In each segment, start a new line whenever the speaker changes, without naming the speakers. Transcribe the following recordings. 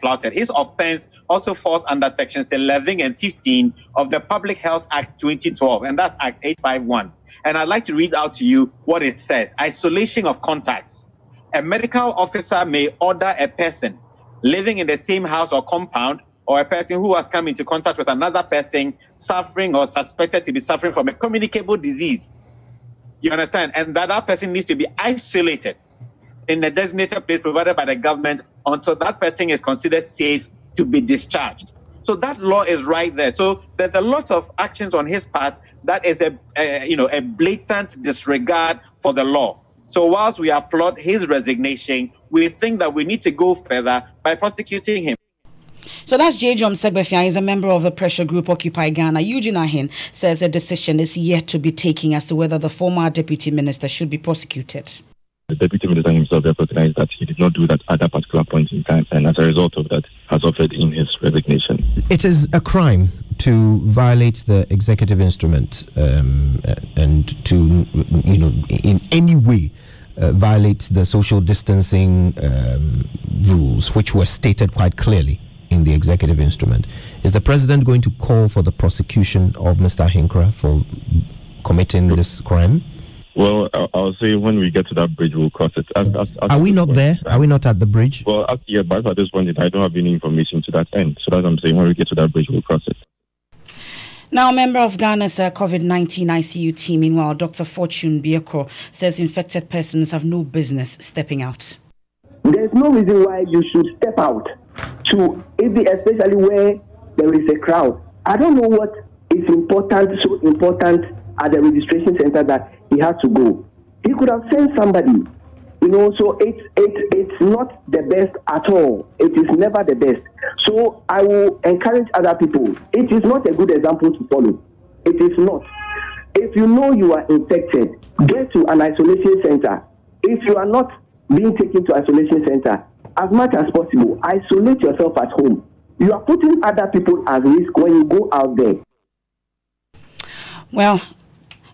flouted. His offense also falls under sections 11 and 15 of the Public Health Act 2012, and that's Act 851. And I'd like to read out to you what it says. Isolation of contacts. A medical officer may order a person living in the same house or compound, or a person who has come into contact with another person suffering or suspected to be suffering from a communicable disease. You understand? And that person needs to be isolated in a designated place provided by the government until that person is considered safe to be discharged. So that law is right there. So there's a lot of actions on his part that is a blatant disregard for the law. So whilst we applaud his resignation, we think that we need to go further by prosecuting him.
So that's J. John Segbefia. He's a member of the pressure group Occupy Ghana. Eugene Ahin says a decision is yet to be taken as to whether the former deputy minister should be prosecuted.
The deputy minister himself recognized that he did not do that at that particular point in time, and as a result of that, has offered in his resignation.
It is a crime to violate the executive instrument and to, in any way violate the social distancing rules, which were stated quite clearly in the executive instrument. Is the president going to call for the prosecution of Mr. Hinkra for committing this crime?
Well, I'll say when we get to that bridge, we'll cross it.
Are we not there? Are we not at the bridge?
Well, but at this point, I don't have any information to that end. So that's what I'm saying. When we get to that bridge, we'll cross it.
Now, a member of Ghana's COVID-19 ICU team, meanwhile, Dr. Fortune Bieko, says infected persons have no business stepping out.
There's no reason why you should step out especially where there is a crowd. I don't know what is so important at the registration center that he has to go. He could have sent somebody, so it's not the best at all. It is never the best. So I will encourage other people. It is not a good example to follow. It is not. If you know you are infected, get to an isolation center. If you are not being taken to isolation center, as much as possible, isolate yourself at home. You are putting other people at risk when you go out there.
Well,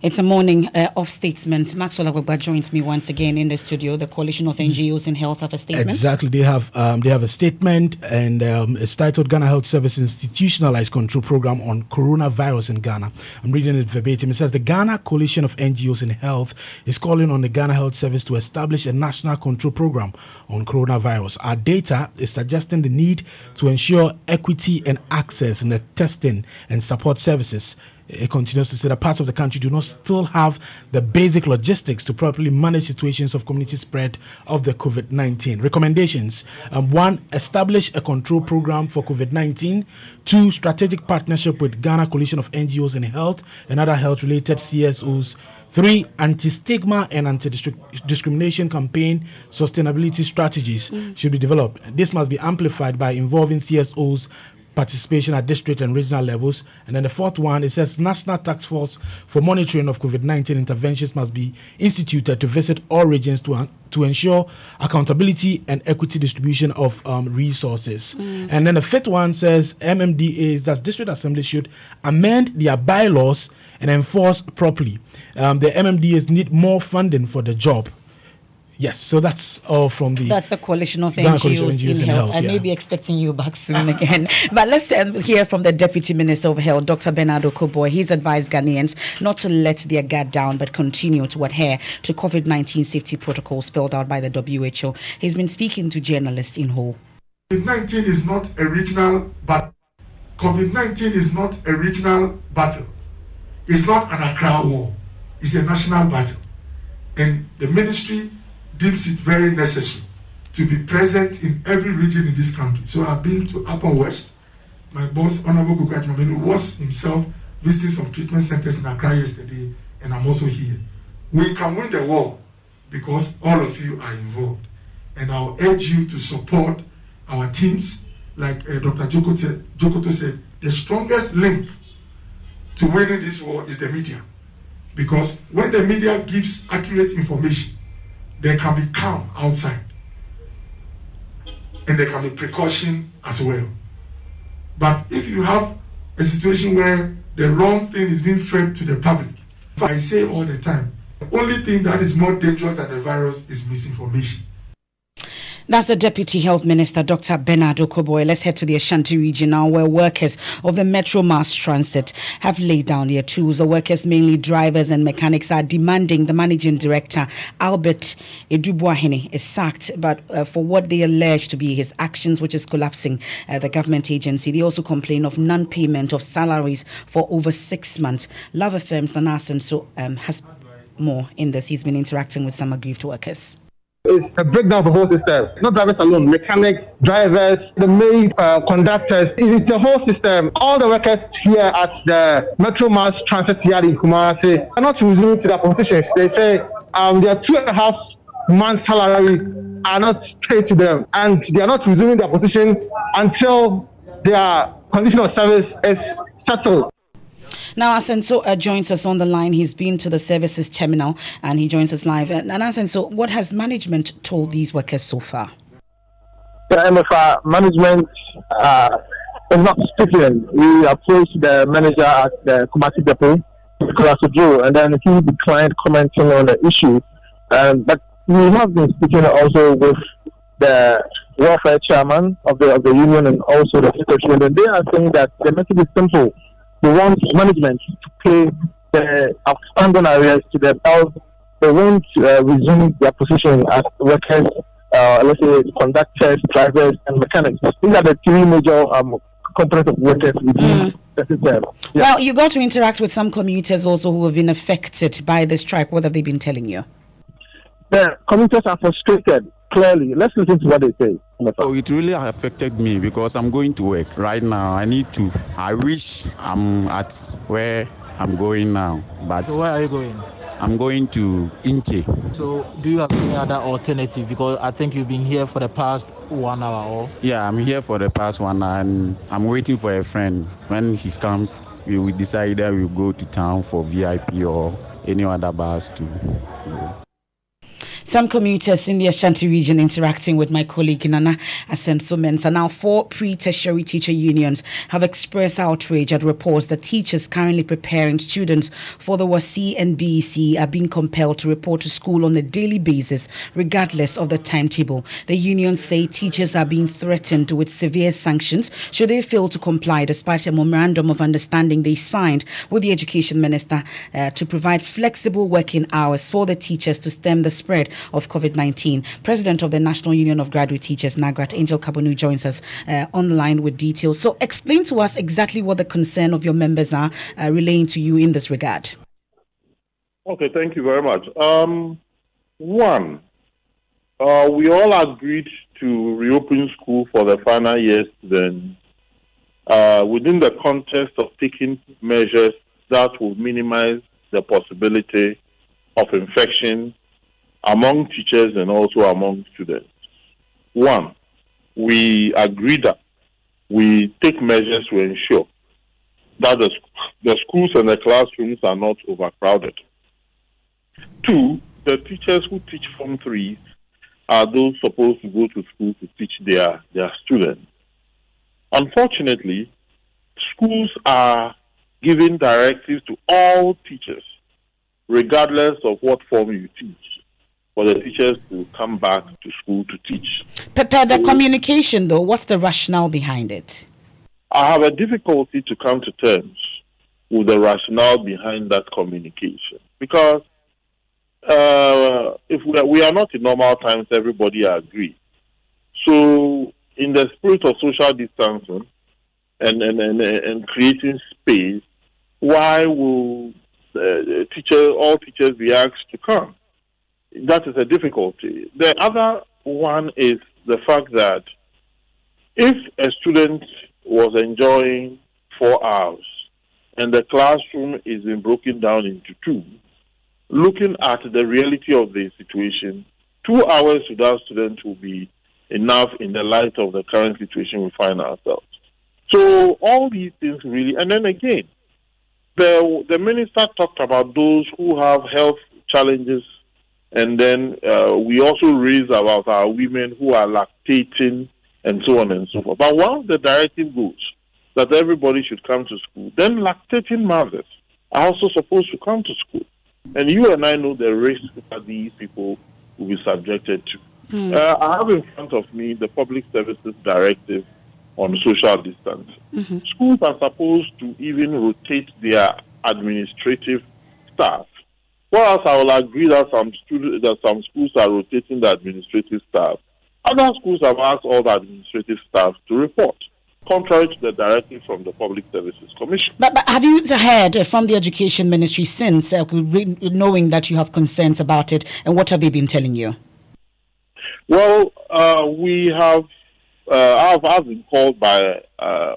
it's a morning of statements. Maxwell Agwagba joins me once again in the studio. The Coalition of NGOs in Health have a statement.
Exactly. They have a statement, and it's titled Ghana Health Service Institutionalized Control Program on Coronavirus in Ghana. I'm reading it verbatim. It says the Ghana Coalition of NGOs in Health is calling on the Ghana Health Service to establish a national control program on coronavirus. Our data is suggesting the need to ensure equity and access in the testing and support services. It continues to say that parts of the country do not still have the basic logistics to properly manage situations of community spread of the COVID-19. Recommendations: 1. Establish a control program for COVID-19. 2. Strategic partnership with Ghana Coalition of NGOs in Health and other health-related CSOs. 3. Anti-stigma and anti-discrimination campaign sustainability strategies should be developed. This must be amplified by involving CSOs participation at district and regional levels. And then the fourth one, it says National Task Force for Monitoring of COVID-19 interventions must be instituted to visit all regions to ensure accountability and equity distribution of resources. And then the fifth one says MMDAs, that district assemblies should amend their bylaws and enforce properly. The MMDAs need more funding for the job. Yes, so that's all from the...
That's the Coalition of NGOs in Health. I may be expecting you back soon again. But let's hear from the Deputy Minister of Health, Dr. Bernardo Koboy. He's advised Ghanaians not to let their guard down, but continue to adhere to COVID-19 safety protocols spelled out by the WHO. He's been speaking to journalists in Hull.
COVID-19 is not a regional battle. COVID-19 is not a regional battle. It's not an Accra war. It's a national battle. And the ministry deems it very necessary to be present in every region in this country. So I've been to Upper West. My boss, Honorable Kukwati Mamenu, was himself visiting some treatment centers in Accra yesterday, and I'm also here. We can win the war because all of you are involved. And I'll urge you to support our teams. Like Dr. Jokoto said, the strongest link to winning this war is the media. Because when the media gives accurate information, there can be calm outside, and there can be precaution as well. But if you have a situation where the wrong thing is being fed to the public, I say all the time, the only thing that is more dangerous than the virus is misinformation.
That's the Deputy Health Minister, Dr. Bernard Okoboy. Let's head to the Ashanti region now, where workers of the Metro Mass Transit have laid down their tools. The workers, mainly drivers and mechanics, are demanding the Managing Director, Albert Edubuahene, is sacked, but for what they allege to be his actions, which is collapsing the government agency. They also complain of non-payment of salaries for over 6 months. Love Affirms and so has more in this. He's been interacting with some aggrieved workers.
It's a breakdown of the whole system. Not drivers alone, mechanics, drivers, the maid, conductors. It's the whole system. All the workers here at the Metro Mass Transit Yard in Kumasi are not resuming to their positions. They say their 2.5 months salary are not paid to them, and they are not resuming their position until their condition of service is settled.
Now, Asenso joins us on the line. He's been to the services terminal and he joins us live. And Asenso, what has management told these workers so far?
The MFR management is not speaking. We approached the manager at the Kumasi Depot, Nicholas Ojo, and then he declined commenting on the issue. But we have been speaking also with the welfare chairman of the union and also the secretary, and they are saying that the message is simple. They want management to pay the outstanding areas to them, else they won't resume their position as workers, let's say conductors, drivers, and mechanics. These are the three major components of workers within the system. Yeah.
Well, you got to interact with some commuters also who have been affected by the strike. What have they been telling you?
The commuters are frustrated. Clearly, let's listen to what they say.
So it really affected me because I'm going to work right now. I wish I'm at where I'm going now. But
so where are you going?
I'm going to Inche.
So do you have any other alternative? Because I think you've been here for the past 1 hour or?
Yeah, I'm here for the past 1 hour and I'm waiting for a friend. When he comes, we will decide that we'll go to town for VIP or any other bus to go.
Some commuters in the Ashanti region interacting with my colleague Nana Asenso Mensah. Now, 4 pre-tertiary teacher unions have expressed outrage at reports that teachers currently preparing students for the WASI and BEC are being compelled to report to school on a daily basis, regardless of the timetable. The unions say teachers are being threatened with severe sanctions should they fail to comply, despite a memorandum of understanding they signed with the Education Minister to provide flexible working hours for the teachers to stem the spread of COVID-19. President of the National Union of Graduate Teachers, NAGRAT, Angel Kabonu, joins us on the line with details. So explain to us exactly what the concern of your members are relaying to you in this regard.
Okay, thank you very much. One, we all agreed to reopen school for the final year students within the context of taking measures that will minimize the possibility of infection among teachers and also among students. One, we agree that we take measures to ensure that the schools and the classrooms are not overcrowded. Two, the teachers who teach Form 3 are those supposed to go to school to teach their students. Unfortunately, schools are giving directives to all teachers, regardless of what form you teach, for the teachers to come back to school to teach.
The communication, though, what's the rationale behind it?
I have a difficulty to come to terms with the rationale behind that communication. Because if we are not in normal times, everybody agrees. So in the spirit of social distancing and creating space, why will all teachers be asked to come? That is a difficulty. The other one is the fact that if a student was enjoying 4 hours and the classroom is being broken down into 2, looking at the reality of the situation, 2 hours to that student will be enough in the light of the current situation we find ourselves. So all these things really, and then again, the minister talked about those who have health challenges. And then we also raise about our women who are lactating and so on and so forth. But once the directive goes that everybody should come to school, then lactating mothers are also supposed to come to school. And you and I know the risks that these people will be subjected to. I have in front of me the Public Services Directive on social distance. Schools are supposed to even rotate their administrative staff. Whereas I will agree that some schools are rotating the administrative staff. Other schools have asked all the administrative staff to report, contrary to the directive from the Public Services Commission.
But have you heard from the Education Ministry since, knowing that you have concerns about it, and what have they been telling you?
Well, we have. I've been called by a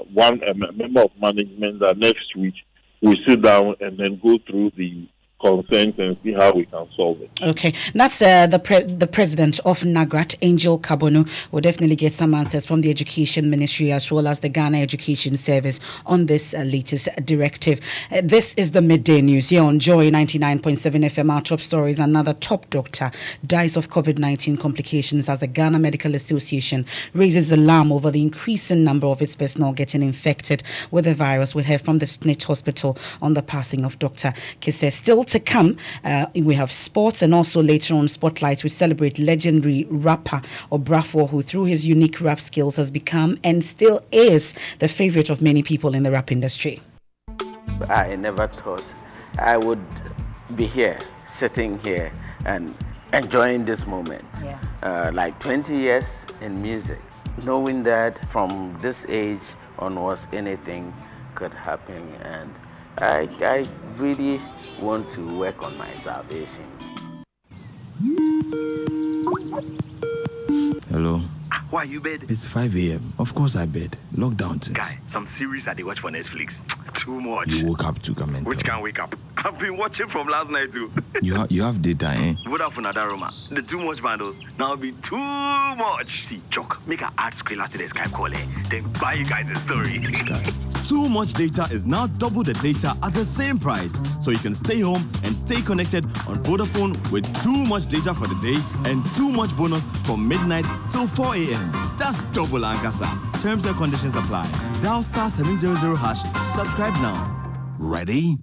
member of management that next week we sit down and then go through the concerns and see how we can solve it.
Okay, that's the president of NAGRAT, Angel Kabonu, will definitely get some answers from the Education Ministry as well as the Ghana Education Service on this latest directive. This is the midday news here on Joy 99.7 FM. Our top stories: another top doctor dies of COVID-19 complications as the Ghana Medical Association raises alarm over the increasing number of its personnel getting infected with the virus. We heard from the SNIT Hospital on the passing of Dr. Kisse. Still to come, we have sports, and also later on Spotlight we celebrate legendary rapper Obrafo, who through his unique rap skills has become and still is the favorite of many people in the rap industry.
I never thought I would be here, sitting here and enjoying this moment. Like 20 years in music, knowing that from this age onwards anything could happen, and I really want to work on my salvation.
Hello.
Why you bed?
It's 5 a.m. Of course I bed. Lockdown.
Guy, some series that they watch for Netflix. Too much.
You woke up to comment.
Which can't wake up? I've been watching from last night too.
you have data, eh?
Vodafone Adaroma. The too much bundles. Now be too much. See, Jock, make an ad screen to the Skype call, then buy you guys a story.
Too much data is now double the data at the same price. So you can stay home and stay connected on Vodafone with too much data for the day and too much bonus from midnight till 4 a.m. That's double Ankasa. Terms and conditions apply. Dial *700# Subscribe now.
Ready?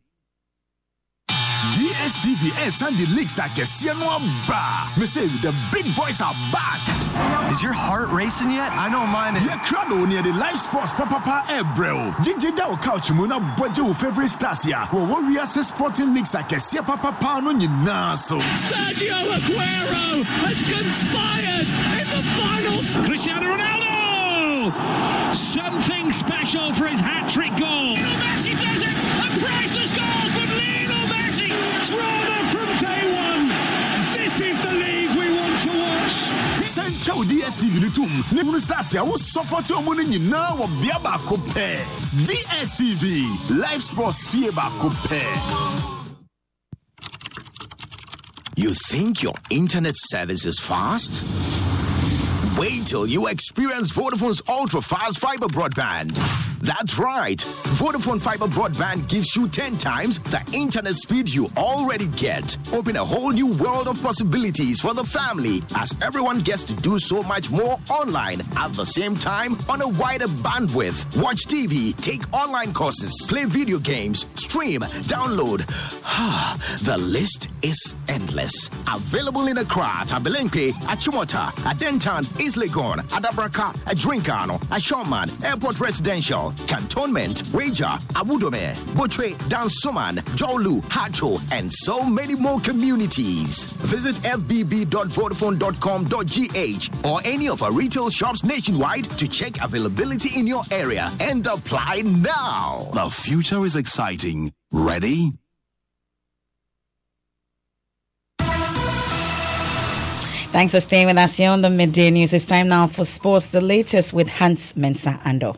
DSTV and the leaks that get the big boys are back.
Is your heart racing yet? I know mine is.
Yeah, crowd near the live sports papa ebro. Gigi Dow couch muna budget favorite stars here. Well, what we are sporting leaks that get papa no you so.
Sergio Aguero has conspired in the final. Cristiano Ronaldo! Something special for his hat-trick goal. Messi does it! A priceless goal from Lionel Messi! Drama from day one! This is the league we want to watch!
Central DSTV the two. Never start here. What's support your money now? What be about compare? DSTV Live Sports see about compare.
You think your internet service is fast? Wait till you experience Vodafone's ultra-fast fiber broadband. That's right. Vodafone fiber broadband gives you 10 times the internet speed you already get. Open a whole new world of possibilities for the family as everyone gets to do so much more online at the same time on a wider bandwidth. Watch TV, take online courses, play video games, stream, download. The list is endless. Available in Accra, Tabelenke, Achimota, Adentan, East Legon, Adabraka, Adrinkano, Ashoman, Airport Residential, Cantonment, Wager, Abudome, Botre, Dansuman, Jolu, Hacho, and so many more communities. Visit fbb.vodafone.com.gh or any of our retail shops nationwide to check availability in your area and apply now.
The future is exciting. Ready?
Thanks for staying with us here on the Midday News. It's time now for sports, the latest with Hans Mensah Ando.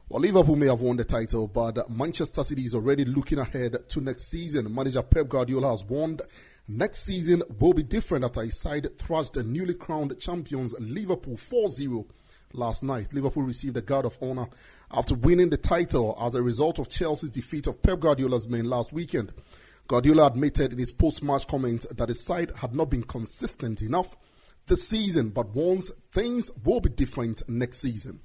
Well, Liverpool may have won the title, but Manchester City is already looking ahead to next season. Manager Pep Guardiola has warned next season will be different after his side thrashed the newly crowned champions Liverpool 4-0 last night. Liverpool received a guard of honor after winning the title as a result of Chelsea's defeat of Pep Guardiola's men last weekend. Guardiola admitted in his post-match comments that his side had not been consistent enough this season, but warns things will be different next season.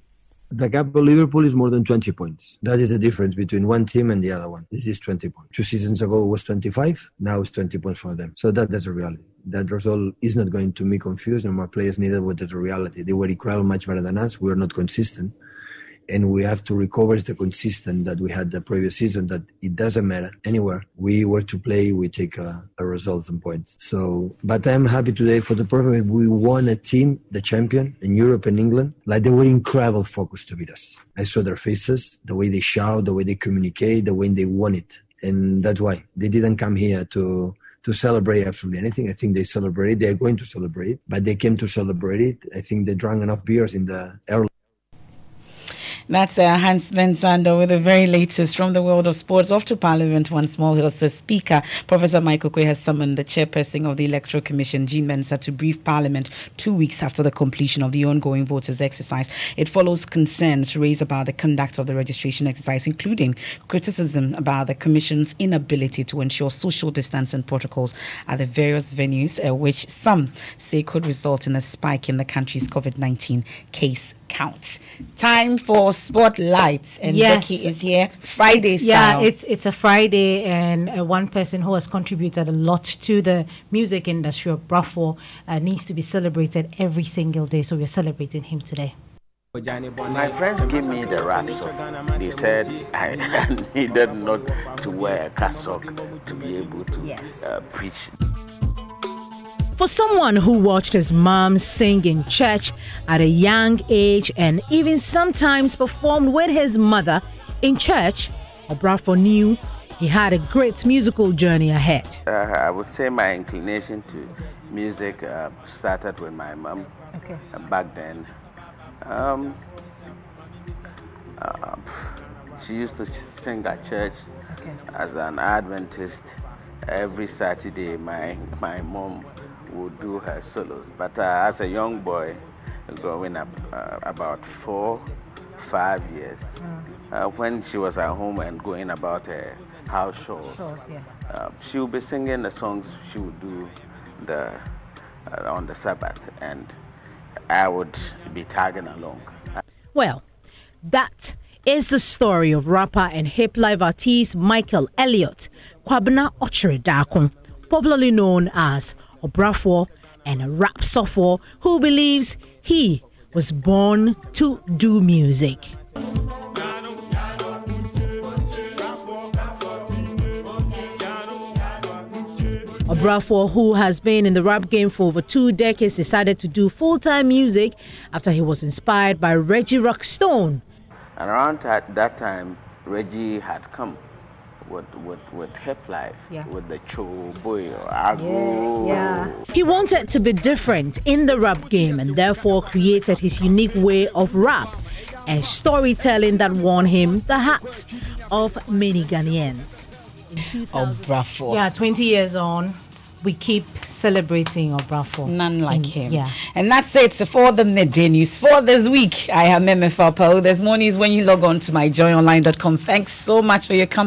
The gap of Liverpool is more than 20 points. That is the difference between one team and the other one. This is 20 points. 2 seasons ago it was 25, now it's 20 points for them. So that's a reality. That result is not going to be confused, and my players needed what is a reality. They were equal much better than us. We are not consistent. And we have to recover the consistent that we had the previous season, that it doesn't matter anywhere. We were to play, we take a result and points. So, but I'm happy today for the purpose we won a team, the champion in Europe and England, like they were incredible focus to beat us. I saw their faces, the way they shout, the way they communicate, the way they won it. And that's why they didn't come here to celebrate absolutely anything. I think they celebrate, they're going to celebrate, but they came to celebrate it. I think they drank enough beers in the early.
That's Hans Bensando with the very latest from the world of sports. Off to Parliament once more. The Speaker, Professor Michael Quay, has summoned the Chairperson of the Electoral Commission, Jean Mensah, to brief Parliament 2 weeks after the completion of the ongoing voters' exercise. It follows concerns raised about the conduct of the registration exercise, including criticism about the Commission's inability to ensure social distancing protocols at the various venues, which some say could result in a spike in the country's COVID-19 case count. Time for Spotlight, and Becky is here. Friday style.
Yeah, it's a Friday, and one person who has contributed a lot to the music industry of Brafo needs to be celebrated every single day, so we're celebrating him today.
My friends gave me the rap song. They said I needed not to wear a cassock to be able to preach.
For someone who watched his mom sing in church at a young age and even sometimes performed with his mother in church, Obrafo knew he had a great musical journey ahead.
I would say my inclination to music started with my mom. Back then. She used to sing at church as an Adventist. Every Saturday my mom would do her solos, but as a young boy growing up, about 4-5 years, when she was at home and going about her house shows, she would be singing the songs she would do on the Sabbath, and I would be tagging along.
Well, that is the story of rapper and hip life artist Michael Elliott Kwabena Ochere Dakon, popularly known as Obrafo, and a rap sophomore who believes he was born to do music. Obrafo, who has been in the rap game for over 2 decades, decided to do full-time music after he was inspired by Reggie Rockstone.
And around that time, Reggie had come with hip life, with the Cho Boy or Ago.
He wanted to be different in the rap game and therefore created his unique way of rap and storytelling that won him the hearts of many Ghanaians.
Obrafo.
Yeah, 20 years on, we keep celebrating Obrafo.
None like him. Yeah. And that's it for the midday news for this week. I am Meme Fapo. There's more news when you log on to myjoyonline.com. Thanks so much for your company.